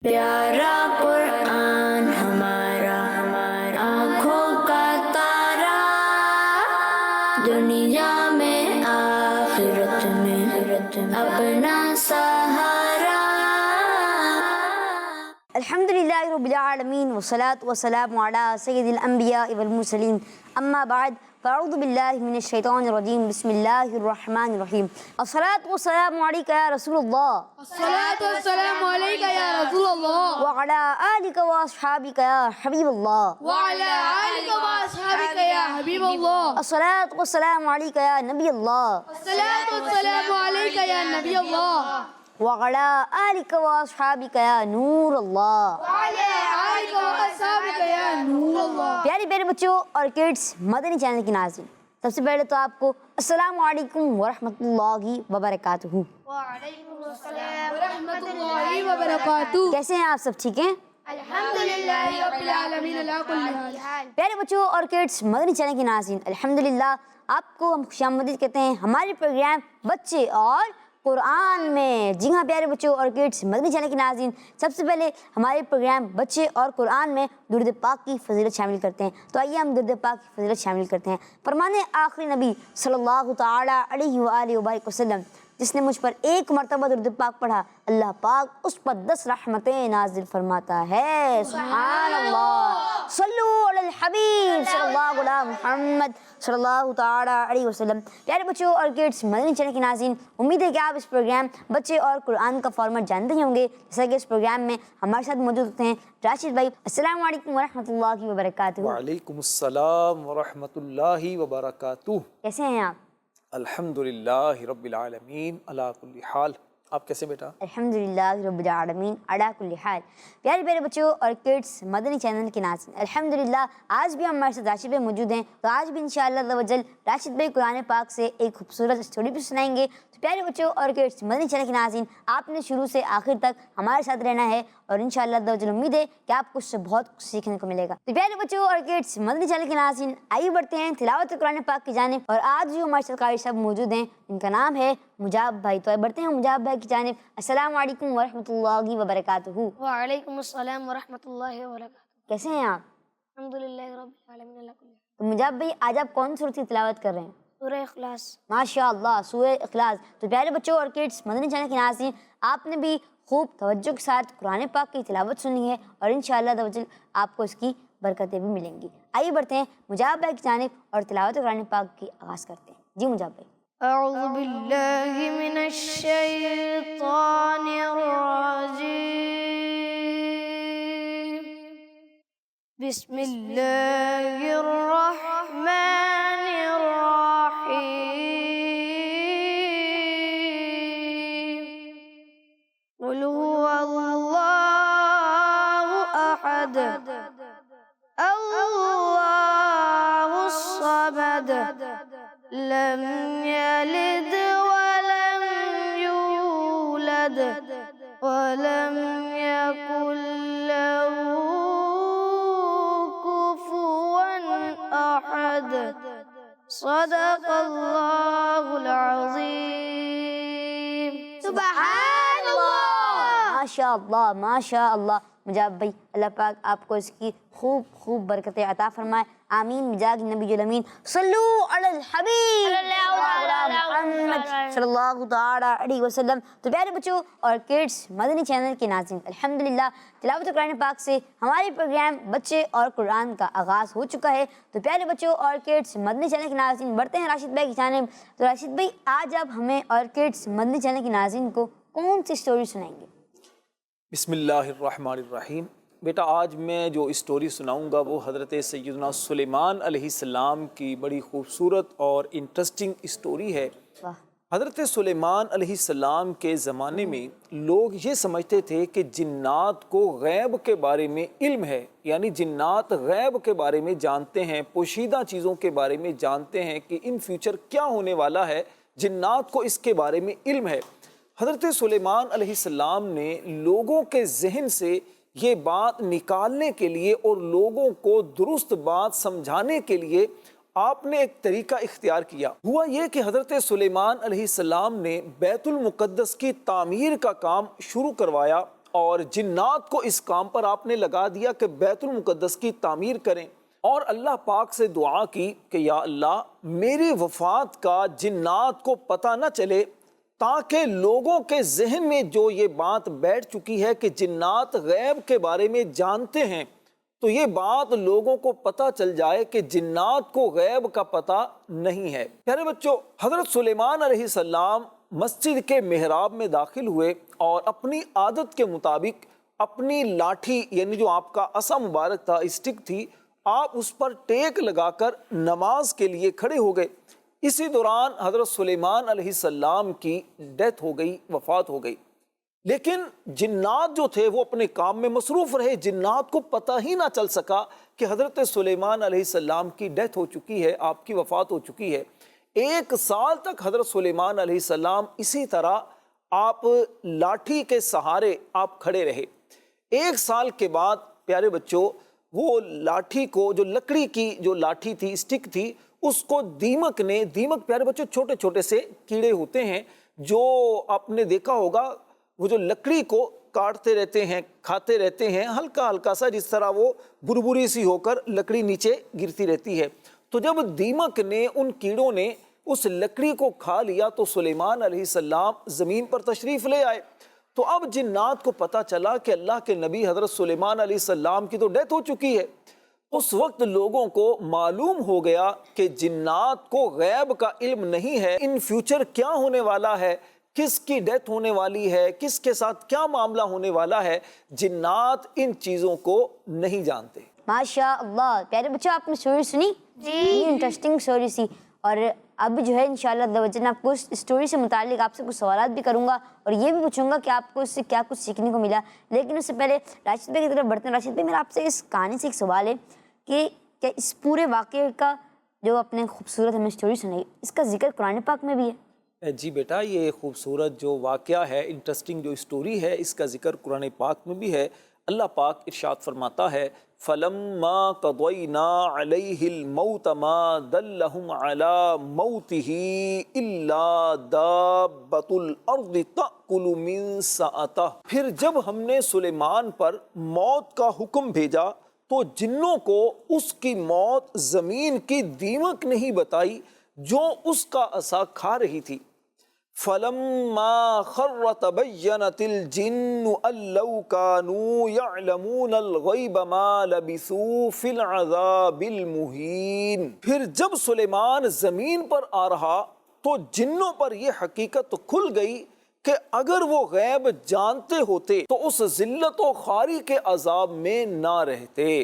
پیارا قرآن ہمارا آنکھوں کا تارا، دنیا میں آخرت میں اپنا سہارا۔ الحمدللہ رب العالمین والصلاة والسلام علی سید الانبیاء والمرسلین، اما بعد فاعوذ باللہ من الشیطان الرجیم، بسم اللہ الرحمن الرحیم۔ الصلاة والسلام علیکہ یا رسول اللہ، الصلاة والسلام علیکہ یا رسول اللہ، وعلی آلک واصحابک یا حبیب اللہ، وعلی آلک واصحابک یا حبیب اللہ، الصلاة والسلام علیکہ یا نبی اللہ، الصلاة والسلام علیکہ یا نبی اللہ، وعلی آلک واصحابک یا نور اللہ۔ وعلی آلک واصحابک یا نور اللہ۔ پیارے پیارے بچوں اور کڈس، مدنی چینل کے ناظرین، سب سے پہلے تو آپ کو السلام علیکم ورحمۃ اللہ وبرکاتہ۔ وعلیکم السلام ورحمۃ اللہ وبرکاتہ۔ کیسے ہیں آپ سب؟ ٹھیک ہیں؟ الحمدللہ رب العالمین علی کل حال۔ پیارے بچوں اور کڈس، مدنی چینل کے ناظرین، الحمدللہ آپ کو ہم خوش آمدید کہتے ہیں ہمارے پروگرام بچے اور قرآن میں۔ جی ہاں پیارے بچوں اور کڈس، مدنی چینل کے ناظرین، سب سے پہلے ہمارے پروگرام بچے اور قرآن میں درود پاک کی فضیلت شامل کرتے ہیں، تو آئیے ہم درود پاک کی فضیلت شامل کرتے ہیں۔ فرمان آخری نبی صلی اللہ تعالی علیہ وآلہ وبارک وسلم، جس نے مجھ پر ایک مرتبہ درود پاک پڑھا، اللہ پاک اس پر 10 رحمتیں نازل فرماتا ہے۔ سبحان اللہ، صلو علی الحبیب صلی اللہ علیہ محمد صلی اللہ تعالی علیہ وسلم۔ پیارے بچوں اور کڈس، مدنی چینل کے ناظرین، امید ہے کہ آپ اس پروگرام بچے اور قرآن کا فارمیٹ جانتے ہی ہوں گے، جیسا کہ اس پروگرام میں ہمارے ساتھ موجود ہوتے ہیں راشد بھائی۔ السلام علیکم ورحمۃ اللہ وبرکاتہ۔ وعلیکم السلام ورحمۃ اللہ وبرکاتہ۔ کیسے ہیں آپ؟ الحمدللہ رب العالمین علی کل حال۔ آپ کیسے بیٹا؟ الحمدللہ رب العالمین علی کل حال۔ پیارے پیارے بچوں اور کڈس، مدنی چینل کے ناظرین، الحمدللہ آج بھی ہمارے ساتھ راشد بھائی موجود ہیں، تو آج بھی انشاءاللہ عز و جل راشد بھائی قرآن پاک سے ایک خوبصورت اسٹوری بھی سنائیں گے۔ تو پیارے بچوں اور کڈس، مدنی چینل کے ناظرین، آپ نے شروع سے آخر تک ہمارے ساتھ رہنا ہے، اور انشاءاللہ عز و جل امید ہے کہ آپ کو اس سے بہت کچھ سیکھنے کو ملے گا۔ تو پیارے بچوں اور کڈس، مدنی چینل کے ناظرین، آئیے بڑھتے ہیں تلاوت قرآن پاک کی جانب، اور آج جو ہمارے ساتھ قاری صاحب موجود ہیں ان کا نام ہے مجاب بھائی، تو بڑھتے ہیں مجاب بھائی کی جانب۔ السلام علیکم ورحمۃ اللہ وبرکاتہ۔ وعلیکم السلام ورحمۃ اللہ وبرکاتہ۔ کیسے ہیں آپ؟ الحمدللہ رب العالمین علی کل حال۔ تو مجاب بھائی آج آپ کون سی سورت کی تلاوت کر رہے ہیں؟ سورہ اخلاص۔ ماشاء اللہ، سورہ اخلاص۔ تو پیارے بچوں اور کڈس، مدنی چینل کے ناظرین، آپ نے بھی خوب توجہ کے ساتھ قرآن پاک کی تلاوت سنی ہے، اور انشاءاللہ عز و جل آپ کو اس کی برکتیں بھی ملیں گی۔ آئیے بڑھتے ہیں مجاب بھائی کی جانب اور تلاوت قرآن پاک کی آغاز کرتے ہیں۔ جی مجاب بھائی۔ اعوذ باللہ من الشیطان الرجیم، بسم اللہ الرحمن الرحیم، قل هو اللہ احد اللہ الصمد، لم يلد ولم يولد ولم يكن له كفوا أحد، صدق اللہ العظیم۔ سبحان اللہ۔ ماشاء اللہ ماشاء اللہ۔ مجاب بھائی، اللہ پاک آپ کو اس کی خوب خوب برکتیں عطا فرمائے، آمین بجاہ نبی الامین۔ صلو علی الحبیب محمد صلی اللہ تعالی علیہ وسلم۔ تو پیارے بچوں اور کڈس، مدنی چینل کے ناظرین، الحمدللہ تلاوت قرآن پاک سے ہمارے پروگرام بچے اور قرآن کا آغاز ہو چکا ہے۔ تو پیارے بچوں اور کڈس، مدنی چینل کے ناظرین، بڑھتے ہیں راشد بھائی کی جانب۔ تو راشد بھائی، آج آپ ہمیں اور کڈس مدنی چینل کے ناظرین کو کون سی اسٹوری سنائیں گے؟ بسم اللہ الرحمن الرحیم۔ بیٹا آج میں جو اسٹوری سناؤں گا وہ حضرت سیدنا سلیمان علیہ السلام کی بڑی خوبصورت اور انٹرسٹنگ اسٹوری ہے۔ واہ۔ حضرت سلیمان علیہ السلام کے زمانے میں لوگ یہ سمجھتے تھے کہ جنات کو غیب کے بارے میں علم ہے، یعنی جنات غیب کے بارے میں جانتے ہیں، پوشیدہ چیزوں کے بارے میں جانتے ہیں کہ ان فیوچر کیا ہونے والا ہے، جنات کو اس کے بارے میں علم ہے۔ حضرت سلیمان علیہ السلام نے لوگوں کے ذہن سے یہ بات نکالنے کے لیے اور لوگوں کو درست بات سمجھانے کے لیے آپ نے ایک طریقہ اختیار کیا۔ ہوا یہ کہ حضرت سلیمان علیہ السلام نے بیت المقدس کی تعمیر کا کام شروع کروایا، اور جنات کو اس کام پر آپ نے لگا دیا کہ بیت المقدس کی تعمیر کریں، اور اللہ پاک سے دعا کی کہ یا اللہ میری وفات کا جنات کو پتہ نہ چلے، تاکہ لوگوں کے ذہن میں جو یہ بات بیٹھ چکی ہے کہ جنات غیب کے بارے میں جانتے ہیں، تو یہ بات لوگوں کو پتہ چل جائے کہ جنات کو غیب کا پتہ نہیں ہے۔ پیارے بچوں، حضرت سلیمان علیہ السلام مسجد کے محراب میں داخل ہوئے اور اپنی عادت کے مطابق اپنی لاٹھی، یعنی جو آپ کا عصا مبارک تھا، اسٹک تھی، آپ اس پر ٹیک لگا کر نماز کے لیے کھڑے ہو گئے۔ اسی دوران حضرت سلیمان علیہ السلام کی ڈیتھ ہو گئی، وفات ہو گئی۔ لیکن جنات جو تھے وہ اپنے کام میں مصروف رہے، جنات کو پتہ ہی نہ چل سکا کہ حضرت سلیمان علیہ السلام کی ڈیتھ ہو چکی ہے، آپ کی وفات ہو چکی ہے۔ 1 سال تک حضرت سلیمان علیہ السلام اسی طرح آپ لاٹھی کے سہارے آپ کھڑے رہے۔ 1 سال کے بعد پیارے بچوں، وہ لاٹھی کو، جو لکڑی کی جو لاٹھی تھی، اسٹک تھی، اس کو دیمک نے، دیمک پیارے بچوں چھوٹے چھوٹے سے کیڑے ہوتے ہیں جو آپ نے دیکھا ہوگا، وہ جو لکڑی کو کاٹتے رہتے ہیں، کھاتے رہتے ہیں، ہلکا ہلکا سا، جس طرح وہ بربری سی ہو کر لکڑی نیچے گرتی رہتی ہے۔ تو جب دیمک نے، ان کیڑوں نے اس لکڑی کو کھا لیا تو سلیمان علیہ السلام زمین پر تشریف لے آئے۔ تو اب جنات کو پتہ چلا کہ اللہ کے نبی حضرت سلیمان علیہ السلام کی تو ڈیتھ ہو چکی ہے۔ اس وقت لوگوں کو معلوم ہو گیا کہ جنات کو غیب کا علم نہیں ہے، ان فیوچر کیا ہونے والا ہے، کس کی ڈیتھ ہونے والی ہے، کس کے ساتھ کیا معاملہ ہونے والا ہے، جنات ان چیزوں کو نہیں جانتے۔ ماشاء اللہ، پیارے بچوں آپ نے اسٹوری سنی؟ جی، انٹرسٹنگ اسٹوری سی۔ اور اب جو ہے انشاءاللہ میں آپ کو اس اسٹوری سے متعلق آپ سے کچھ سوالات بھی کروں گا اور یہ بھی پوچھوں گا کہ آپ کو اس سے کیا کچھ سیکھنے کو ملا۔ لیکن اس سے پہلے راشد بھائی کی طرف بڑھتے ہیں۔ راشد بھائی، میرا آپ سے اس کہانی سے ایک سوال ہے کہ کیا اس پورے واقعے کا جو اپنے خوبصورت ہمیں اسٹوری سنائی، اس کا ذکر قرآن پاک میں بھی ہے؟ جی بیٹا، یہ خوبصورت جو واقعہ ہے، انٹرسٹنگ جو اسٹوری ہے، اس کا ذکر قرآن پاک میں بھی ہے۔ اللہ پاک ارشاد فرماتا ہے فَلَمَّا قَضَيْنَا عَلَيْهِ الْمَوْتَ مَا دَلَّهُمْ عَلَى مَوْتِهِ إِلَّا دَابَّةُ الْأَرْضِ تَأْكُلُ مِنْ سَأَتَهُ۔ پھر جب ہم نے سلیمان پر موت کا حکم بھیجا تو جنوں کو اس کی موت زمین کی دیمک نہیں بتائی جو اس کا عصا کھا رہی تھی۔ فَلَمَّا خَرَّ تَبَيَّنَتِ الْجِنُّ أَن لَّوْ كَانُوا يَعْلَمُونَ الْغَيْبَ مَا لَبِثُوا فِي الْعَذَابِ الْمُهِينِ۔ پھر جب سلیمان زمین پر آ رہا تو جنوں پر یہ حقیقت کھل گئی کہ اگر وہ غیب جانتے ہوتے تو اس ذلت و خواری کے عذاب میں نہ رہتے۔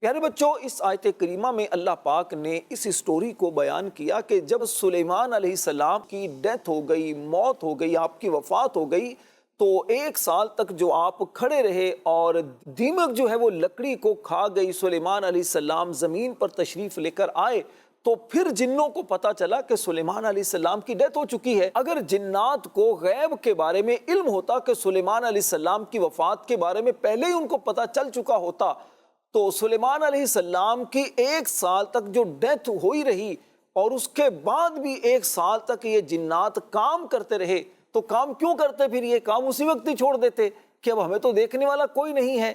پیارے بچوں، اس آیت کریمہ میں اللہ پاک نے اس اسٹوری کو بیان کیا کہ جب سلیمان علیہ السلام کی ڈیتھ ہو گئی، موت ہو گئی، آپ کی وفات ہو گئی، تو 1 سال تک جو آپ کھڑے رہے اور دیمک جو ہے وہ لکڑی کو کھا گئی، سلیمان علیہ السلام زمین پر تشریف لے کر آئے تو پھر جنوں کو پتا چلا کہ سلیمان علیہ السلام کی ڈیتھ ہو چکی ہے۔ اگر جنات کو غیب کے بارے میں علم ہوتا کہ سلیمان علیہ السلام کی وفات کے بارے میں پہلے ہی ان کو پتا چل چکا ہوتا تو سلیمان علیہ السلام کی 1 سال تک جو ڈیتھ ہوئی رہی اور اس کے بعد بھی 1 سال تک یہ جنات کام کرتے رہے، تو کام کیوں کرتے؟ پھر یہ کام اسی وقت ہی چھوڑ دیتے کہ اب ہمیں تو دیکھنے والا کوئی نہیں ہے۔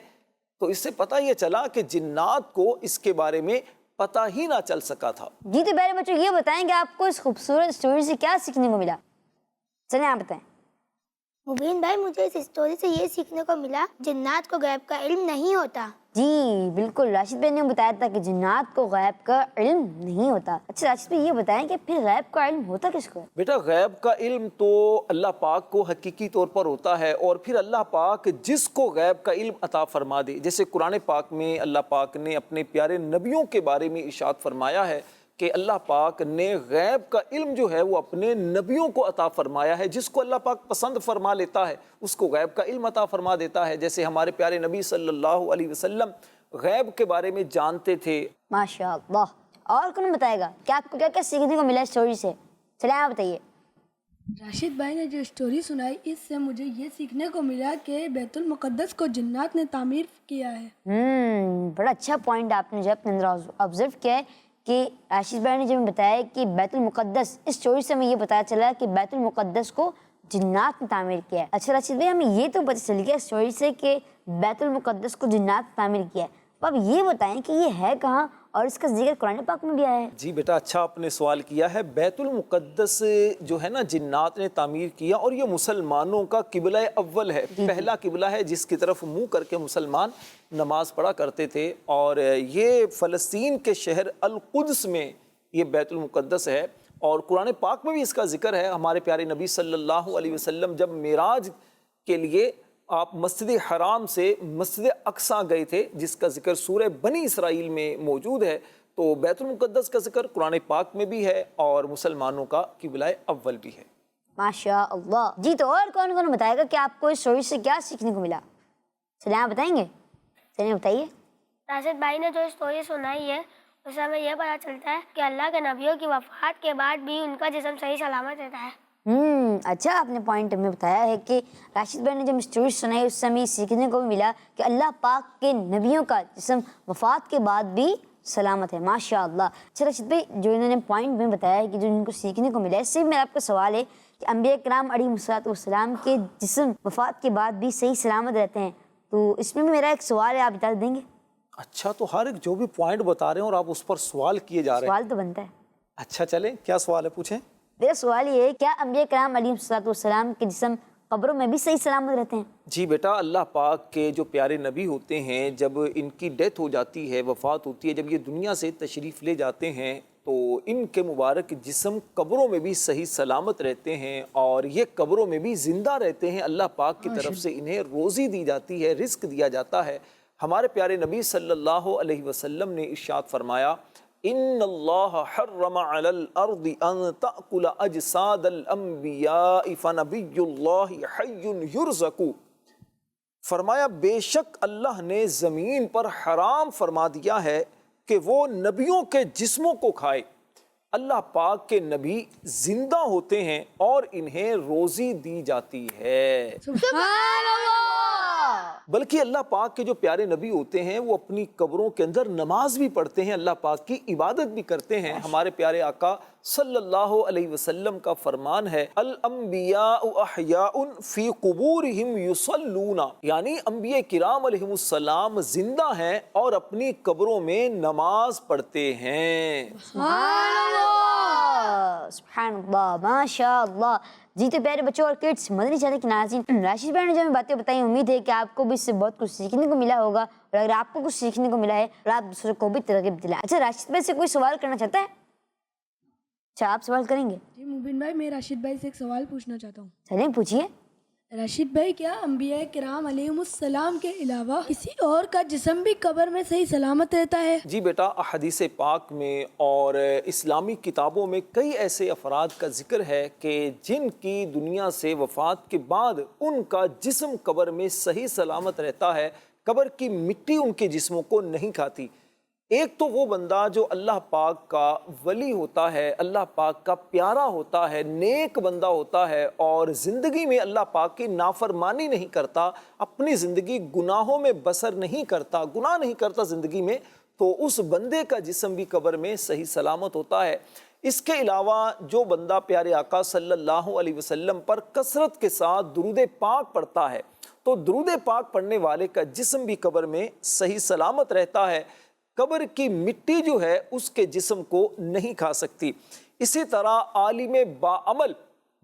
تو اس سے پتہ یہ چلا کہ جنات کو اس کے بارے میں پتہ ہی نہ چل سکا تھا۔ جی تو پیارے بچوں، یہ بتائیں کہ آپ کو اس خوبصورت اسٹوری سے کیا سیکھنے کو ملا؟ چلیں آپ بتائیں۔ مبین بھائی، مجھے اس اسٹوری سے یہ سیکھنے کو ملا جنات کو غیب کا علم نہیں ہوتا۔ جی بالکل، راشد بھائی نے بتایا تھا کہ جنات کو غیب کا علم نہیں ہوتا۔ اچھا راشد بھائی یہ بتائیں کہ پھر غیب کا علم ہوتا کس کو ہے؟ بیٹا، غیب کا علم تو اللہ پاک کو حقیقی طور پر ہوتا ہے، اور پھر اللہ پاک جس کو غیب کا علم عطا فرما دے، جیسے قرآن پاک میں اللہ پاک نے اپنے پیارے نبیوں کے بارے میں ارشاد فرمایا ہے کہ اللہ پاک نے غیب کا علم جو ہے وہ اپنے نبیوں کو عطا فرمایا ہے۔ جس کو اللہ پاک پسند فرما لیتا ہے اس کو غیب کا علم عطا فرما دیتا ہے۔ جیسے ہمارے پیارے نبی صلی اللہ علیہ وسلم غیب کے بارے میں جانتے تھے۔ ماشاء اللہ۔ اور کون بتائے گا کہ آپ کو کیا کیا سیکھنے کو ملا اسٹوری سے؟ چلیں آپ بتائیے۔ راشد بھائی نے جو اسٹوری سنائی، اس سے مجھے یہ سیکھنے کو ملا کہ بیت المقدس کو جنات نے تعمیر کیا ہے۔ بڑا اچھا پوائنٹ آپ نے جو اپنے اندر آبزرو کیا ہے کہ راشد بھائی نے جو بتایا کہ بیت المقدس، اس اسٹوری سے ہمیں یہ پتہ چلا کہ بیت المقدس کو जिन्नात ने तामीर किया है। अच्छा राशिद भाई, हमें ये तो पता चल गया स्टोरी से कि बैतुल मुक़द्दस को जिन्नात ने तामीर किया है। तो अब ये बताएं कि ये है कहाँ और इसका जिक्र कुरान पाक में भी आया है। जी बेटा, अच्छा आपने सवाल किया है। बैतुल मुक़द्दस जो है ना, जिन्नात ने तामीर किया और ये मुसलमानों का किबला अव्वल है, पहला किबला है जिसकी तरफ मुंह करके मुसलमान नमाज पढ़ा करते थे। और ये फ़लस्तीन के शहर अल-कुद्स में ये बैतुल मुक़द्दस है और कुरान पाक में भी इसका जिक्र है। हमारे प्यारे नबी सल्लल्लाहु अलैहि वसल्लम जब मेराज के लिए आप मस्जिद हराम से मस्जिद अक्सा गए थे, जिसका जिक्र सूरह बनी इसराइल में मौजूद है, तो बैतुल मुक़द्दस का जिक्र कुरान पाक में भी है और मुसलमानों का किबला अव्वल भी है। माशा अल्लाह। जी, तो और कौन कौन बताएगा कि आपको इस स्टोरी से क्या सीखने को मिला? चलिए आप बताएंगे। चलिए बताइए। राशिद भाई ने जो स्टोरी सुनाई है उससे हमें यह पता चलता है कि अल्लाह के नबियों की वफ़ात के बाद भी उनका जिस्म सही सलामत रहता है। अच्छा आपने पॉइंट हमें बताया है कि राशिद भाई ने जब स्टोरी सुनाई उससे हमें सीखने को भी मिला कि अल्लाह पाक के नबियों का जिस्म वफ़ात के बाद भी सलामत है। माशा अल्लाह। अच्छा राशिद भाई, जो इन्होंने पॉइंट में बताया है कि जो इनको सीखने को मिला है, इससे मेरा आपका सवाल है कि अंबिया किराम अलैहिस्सलाम के जिस्म वफ़ात के बाद भी सही सलामत रहते हैं, तो इसमें भी मेरा एक सवाल है, आप बता देंगे? अच्छा, तो हर एक जो भी पॉइंट बता रहे हैं और आप उस पर सवाल किए जा रहे हैं। सवाल तो बनता है। अच्छा चलें, क्या सवाल है, पूछें। मेरा सवाल ये है, क्या अंबिया किराम अलैहिस्सलाम के जिस्म कब्रों में भी सही सलामत रहते हैं? जी बेटा, अल्लाह पाक के जो प्यारे नबी होते हैं, जब इनकी डेथ हो जाती है, वफ़ात होती है, जब ये दुनिया से तशरीफ़ ले जाते हैं, तो इनके मुबारक जिस्म कब्रों में भी सही सलामत रहते हैं और ये कब्रों में भी ज़िंदा रहते हैं। अल्लाह पाक की तरफ से इन्हें रोज़ी दी जाती है, रिस्क दिया जाता है। हमारे प्यारे नबी सल्लल्लाहु अलैहि वसल्लम ने इरशाद फरमाया, इन्नल्लाह हर्रम अलल अर्दि अन तअकुल अजसादल अंबिया फनबियुल्लाहि हय्युन युरज़कु। फरमाया, बेशक अल्लाह ने ज़मीन पर हराम फरमा दिया है कि वो नबियों के जिस्मों को खाए। अल्लाह पाक के नबी जिंदा होते हैं और इन्हें रोज़ी दी जाती है। बल्कि अल्लाह पाक के जो प्यारे नबी होते हैं वो अपनी कब्रों के अंदर नमाज भी पढ़ते हैं, अल्लाह पाक की इबादत भी करते हैं। हमारे प्यारे आका सल्लल्लाहु अलैहि वसल्लम का फरमान है, अल अंबियाउ अहयाउन फी कुबूरिहिम युसल्लूना, यानी अंबिया किराम अलैहिमुस्सलाम जिंदा हैं और अपनी कब्रों में नमाज पढ़ते हैं। सुभानअल्लाह, माशाअल्लाह। जी तो प्यारे बच्चों और किड्स, मदनी चैनल के नाज़रीन, राशिद भाई ने जो हमें बातें बताई, उम्मीद है कि आपको भी इससे बहुत कुछ सीखने को मिला होगा और अगर आपको कुछ सीखने को मिला है और आप दूसरों को भी तरगीब दिलाएं। अच्छा, राशिद भाई से कोई सवाल करना चाहता है? अच्छा, आप सवाल करेंगे? जी मुबीन भाई, मैं राशिद भाई से एक सवाल पूछना चाहता हूँ। चलें पूछिए। राशिद भाई, क्या अंबिया किराम अलैहिमुस्सलाम के अलावा किसी और का जिस्म भी कब्र में सही सलामत रहता है? जी बेटा, हदीस पाक में और इस्लामी किताबों में कई ऐसे अफराद का जिक्र है कि जिनकी दुनिया से वफ़ात के बाद उनका जिस्म कब्र में सही सलामत रहता है, कब्र की मिट्टी उनके जिस्मों को नहीं खाती। एक तो वो बंदा जो अल्लाह पाक का वली होता है, अल्लाह पाक का प्यारा होता है, नेक बंदा होता है और ज़िंदगी में अल्लाह पाक की नाफरमानी नहीं करता, अपनी ज़िंदगी गुनाहों में बसर नहीं करता, गुनाह नहीं करता ज़िंदगी में, तो उस बंदे का जिस्म भी कब्र में सही सलामत होता है। इसके अलावा जो बंदा प्यारे आका सल्लल्लाहु अलैहि वसल्लम पर कसरत के साथ दुरूद पाक पढ़ता है, तो दुरूद पाक पढ़ने वाले का जिस्म भी कब्र में सही सलामत रहता है। कब्र की मिट्टी जो है उसके जिस्म को नहीं खा सकती। इसी तरह आलिम बाअमल,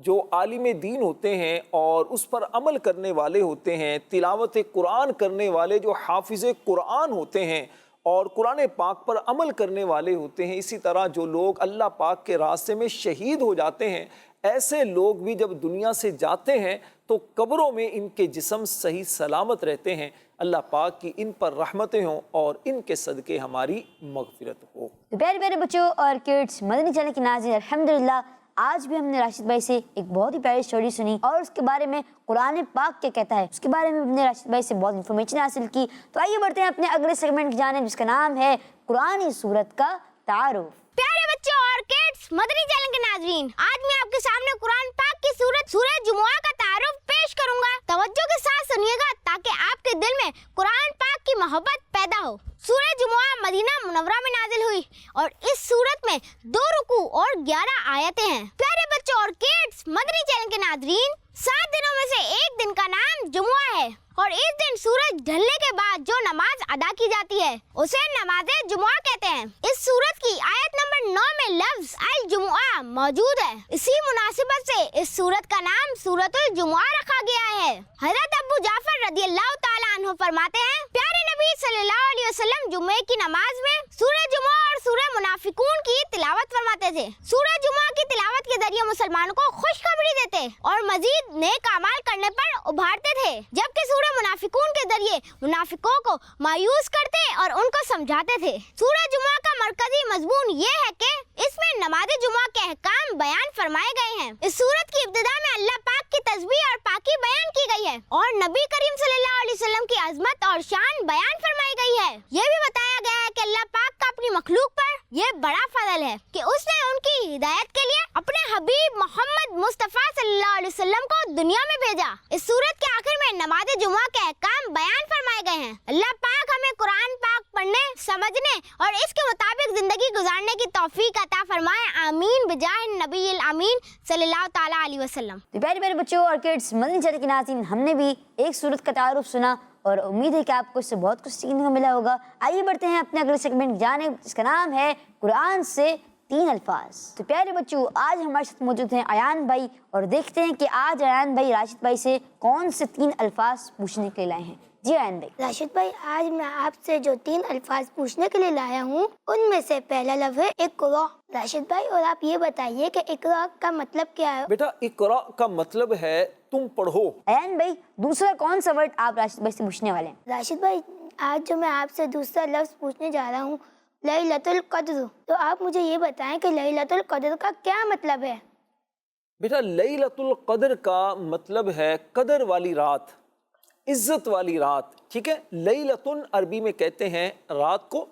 जो आलिम दीन होते हैं और उस पर अमल करने वाले होते हैं, तिलावत कुरान करने वाले जो हाफिज़ कुरान होते हैं और कुरान पाक पर अमल करने वाले होते हैं, इसी तरह जो लोग अल्लाह पाक के रास्ते में शहीद हो जाते हैं, ऐसे लोग भी जब दुनिया से जाते हैं तो कब्रों में इनके जिस्म सही सलामत रहते हैं। अल्लाह पाक की इन पर रहमतें हों और इनके सदके हमारी मगफिरत हो। तो प्यारे प्यारे बच्चों और किड्स, मदनी चैनल के नाज़रीन, अल्हम्दुलिल्लाह आज भी हमने राशिद भाई से एक बहुत ही प्यारी स्टोरी सुनी और उसके बारे में कुरान पाक क्या कहता है उसके बारे में हमने राशिद भाई से बहुत इन्फॉर्मेशन हासिल की। तो आइए बढ़ते हैं अपने अगले सेगमेंट की जानिब, जिसका नाम है कुरानी सूरत का तारुफ। प्यारे बच्चों और किड्स, मदनी चैनल के नाज़रीन, आज मैं आपके सामने कुरान पाक की सूरत सूरह जुमुआ का तारुफ पेश करूंगा। तवज्जो के साथ सुनिएगा ताकि आपके दिल में कुरान पाक की मोहब्बत पैदा हो। सूरह जुमुआ मदीना मुनव्वरा में नाजिल हुई और इस सूरत में 2 रुकू और 11 आयतें हैं। प्यारे बच्चों और किड्स, मदनी चैनल के नाज़रीन, 7 दिनों में से एक दिन का नाम जुमुआ है और इस दिन सूरज ढलने के बाद जो नमाज अदा की जाती है उसे नमाज जुमुआ कहते हैं। इस सूरत की आयत नंबर 9 में लफ्ज अल जुमुआ मौजूद है। इसी मुनासिबत से इस सूरत का नाम सूरतुल जुमुआ रखा गया है। हज़रत अबू जाफर रदियल्लाहु ताला अन्हु फरमाते हैं, प्यारे नबी सल्लल्लाहु अलैहि वसल्लम जुम्मे की नमाज में सूरह जुमुआ और सूरह मुनाफिकून की तिलावत फरमाते थे। सूरह जुमुआ की तिलावत के जरिए मुसलमानों को खुशखबरी देते और मजीद नेक अमाल करने पर उभारते थे, जबकि सूरह मुनाफिकून के जरिए मुनाफिकों को मायूस करते और उनको समझाते थे। सूरह जुमुआ का मरकजी मजमून ये है कि इसमें नमाज जुमुआ के अहकाम बयान फरमाए गए हैं। इस सूरत की इब्तिदा में अल्लाह पाक की तस्बीह और पाकी बयान की गई है और नबी करीम सल्लल्लाहु अलैहि वसल्लम की अजमत और शान बयान फरमाई गई है। ये भी बताया गया है कि अल्लाह पाक का अपनी मखलूक पर ये बड़ा फजल है कि उसने उनकी हिदायत के लिए अपने हबीब मोहम्मद मुस्तफा सल्लल्लाहु अलैहि वसल्लम को दुनिया में भेजा। इस सूरत के आखिर में नमाज जुमुआ के अहकाम बयान फरमाए गए हैं। अल्लाह पाक हमें कुरान पाक पढ़ने, समझने और इसके मुताबिक जिंदगी गुजारने की तौफीक अता फरमाए। आमीन बिजाह नबील आमीन सल्लल्लाहु ताला अलैहि वसल्लम। तो प्यारे प्यारे बच्चों और किड्स, मदनी चैनल के नाज़रीन, हमने भी एक सूरत का तारुफ सुना और उम्मीद है कि आपको इससे बहुत कुछ सीखने को मिला होगा। आइए बढ़ते हैं अपने अगले सेगमेंट की जानिब, जिसका नाम है कुरान से 3 अल्फाज। तो प्यारे बच्चों, आज हमारे साथ मौजूद हैं अयान भाई और देखते हैं कि आज अयान भाई राशिद भाई से कौन से 3 अल्फाज पूछने के लिए लाए हैं। जी अयान भाई। राशिद भाई, आज मैं आपसे जो 3 अल्फाज पूछने के लिए लाया हूँ उनमें से पहला लफ्ज़ है इक़रा। राशिद भाई, और आप ये बताइए कि इक़रा का मतलब क्या है? बेटा, इक़रा का मतलब है तुम पढ़ो। अयान भाई, दूसरा कौन सा वर्ड आप राशिद भाई से पूछने वाले हैं? राशिद भाई, आज जो मैं आपसे दूसरा लफ्ज़ पूछने जा रहा हूँ लैलतुल क़द्र, तो आप मुझे ये बताएं कि लैलतुल क़द्र का क्या मतलब है? बेटा, लैलतुल क़द्र का मतलब है कदर वाली रात, इज्जत वाली रात। ठीक है, लैलतुन अरबी में कहते हैं रात को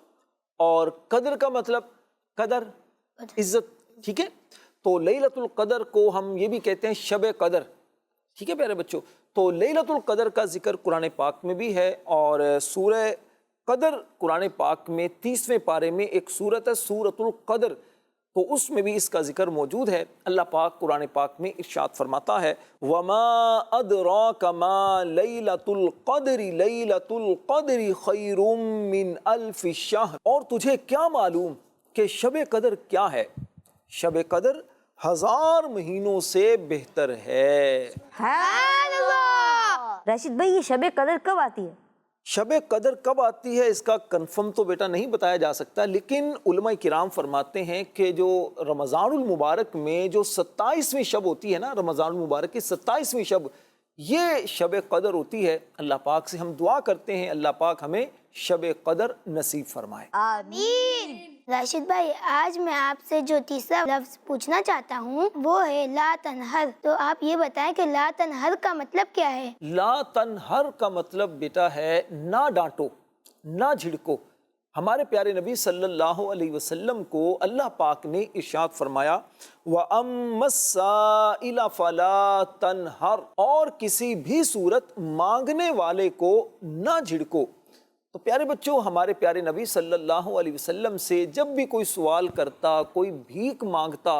और कदर का मतलब कदर, इज्जत। ठीक है, तो लैलतुल क़द्र को हम ये भी कहते हैं शब कदर। ठीक है प्यारे बच्चों, तो लैलतुल क़द्र का जिक्र कुरान पाक में भी है और सूरह कदर कुरान पाक में 30वें पारे में एक सूरत है सूरतुल क़द्र, तो उसमें भी इसका जिक्र मौजूद है। अल्लाह पाक कुरान पाक में इरशाद फरमाता है, वमा अदराका मा लैलतुल क़द्रि खैरुम मिन अल्फि शहर। और तुझे क्या मालूम कि शब कदर क्या है? शब कदर 1000 महीनों से बेहतर है। राशिद भाई, ये शब कदर कब आती है? शब कदर कब आती है इसका कंफर्म तो बेटा नहीं बताया जा सकता, लेकिन उलमा किराम फरमाते हैं कि जो रमज़ानुल मुबारक में जो 27वीं शब होती है ना, रमज़ानुल मुबारक की 27वीं शब, ये शब कदर होती है। अल्लाह पाक से हम दुआ करते हैं अल्लाह पाक हमें शब कदर नसीब फरमाए। आमीन। राशिद भाई, आज मैं आपसे जो तीसरा लफ्ज़ पूछना चाहता हूँ वो है ला तनहर, तो आप ये बताएं कि ला तनहर का मतलब क्या है? ला तनहर का मतलब बेटा है ना डांटो, ना झिड़को। हमारे प्यारे नबी सल्लल्लाहु अलैहि वसल्लम को अल्लाह पाक ने इरशाद फरमाया, व अम्मस्साइला फला तनहर, और किसी भी सूरत मांगने वाले को ना झिड़को। तो प्यारे बच्चों, हमारे प्यारे नबी सल्लल्लाहु अलैहि वसल्लम से जब भी कोई सवाल करता, कोई भीख मांगता,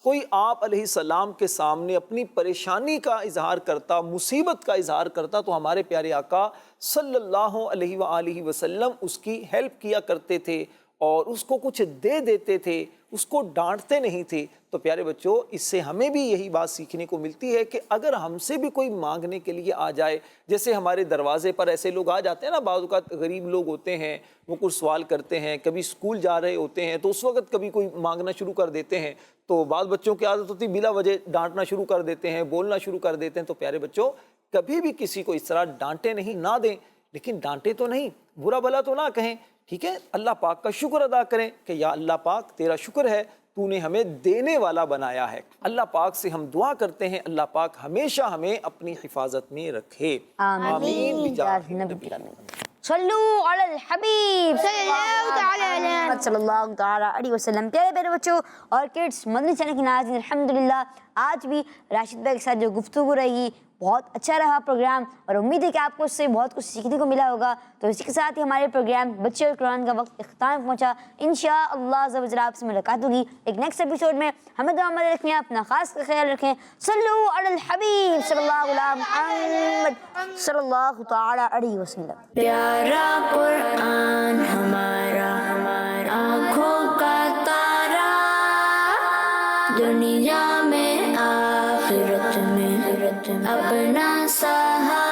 कोई आप अलैहिस्सलाम के सामने अपनी परेशानी का इजहार करता, मुसीबत का इजहार करता, तो हमारे प्यारे आका सल्लल्लाहु अलैहि वसल्लम उसकी हेल्प किया करते थे और उसको कुछ दे देते थे, उसको डांटते नहीं थे। तो प्यारे बच्चों, इससे हमें भी यही बात सीखने को मिलती है कि अगर हमसे भी कोई मांगने के लिए आ जाए, जैसे हमारे दरवाजे पर ऐसे लोग आ जाते हैं ना, बाज़ औक़ात गरीब लोग होते हैं, वो कुछ सवाल करते हैं, कभी स्कूल जा रहे होते हैं तो उस वक़्त कभी कोई मांगना शुरू कर देते हैं, तो बाल बच्चों की आदत होती है बिला वजह डांटना शुरू कर देते हैं, बोलना शुरू कर देते हैं। तो प्यारे बच्चों, कभी भी किसी को इस तरह डांटे नहीं, ना दें, लेकिन डांटे तो नहीं, बुरा भला तो ना कहें। ठीक है, अल्लाह पाक का शुक्र अदा करें कि या अल्लाह पाक तेरा शुक्र है, तूने हमें देने वाला बनाया है। अल्लाह पाक से हम दुआ करते हैं अल्लाह पाक हमेशा हमें अपनी हिफाजत में रखे। आमीन। सल्लू अलल हबीब सल्लल्लाहु ताला अलैहि वसल्लम। प्यारे प्यारे बच्चों और किड्स, मदनी चैनल की नाज़रीन, अल्हम्दुलिल्लाह आज भी राशिद भाई के साथ जो गुफ्तगू रही بہت اچھا رہا پروگرام اور امید ہے کہ آپ کو اس سے بہت کچھ سیکھنے کو ملا ہوگا. تو اسی کے ساتھ ہی ہمارے پروگرام بچے اور قرآن کا وقت اختتام پہنچا. انشاءاللہ عز و جل آپ سے ملاقات ہوگی ایک نیکسٹ ایپیسوڈ میں. ہمیں دعا میں رکھیں, اپنا خاص کا خیال رکھیں. صلو علی الحبیب صلی اللہ علیہ محمد صلی اللہ تعالی علیہ وسلم. پیارا قرآن ہمارا آنکھوں کا تارا, دنیا میں آخرت میں اپنا سہارا.